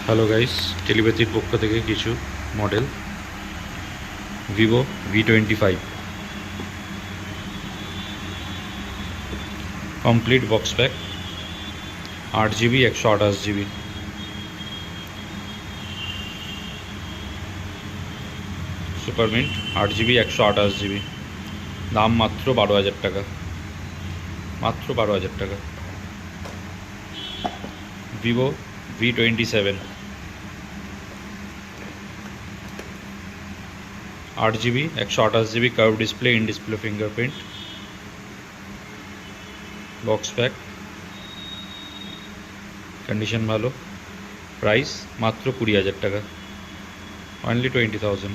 Hello guys, টেলিপ্যাথির পক্ষ থেকে কিছু model Vivo V25 complete box pack 8 GB 128 GB super mint 8 GB 128 GB। দাম মাত্র 12,000 টাকা, মাত্র 12,000 টাকা। Vivo V27 8 GB 128 GB curve display, in display fingerprint, box pack, condition ভালো। প্রাইস মাত্র 20,000 টাকা, only 20,000।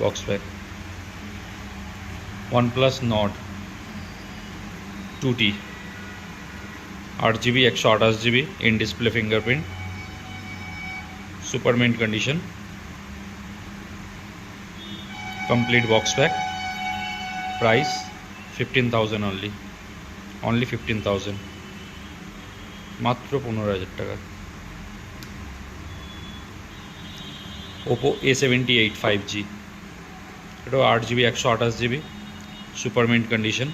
Box pack. OnePlus Nord 2T 8 GB 128 GB in display fingerprint, super mint condition, complete box pack. Price 15,000 only 15,000, মাত্র 15,000 টাকা। Oppo A78 5G, এটাও 8 GB 128 GB super mint condition,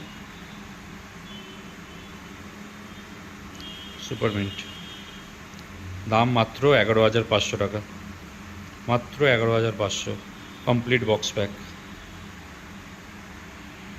super mint. দাম মাত্র 11,500 টাকা, মাত্র 11,500। Complete box pack.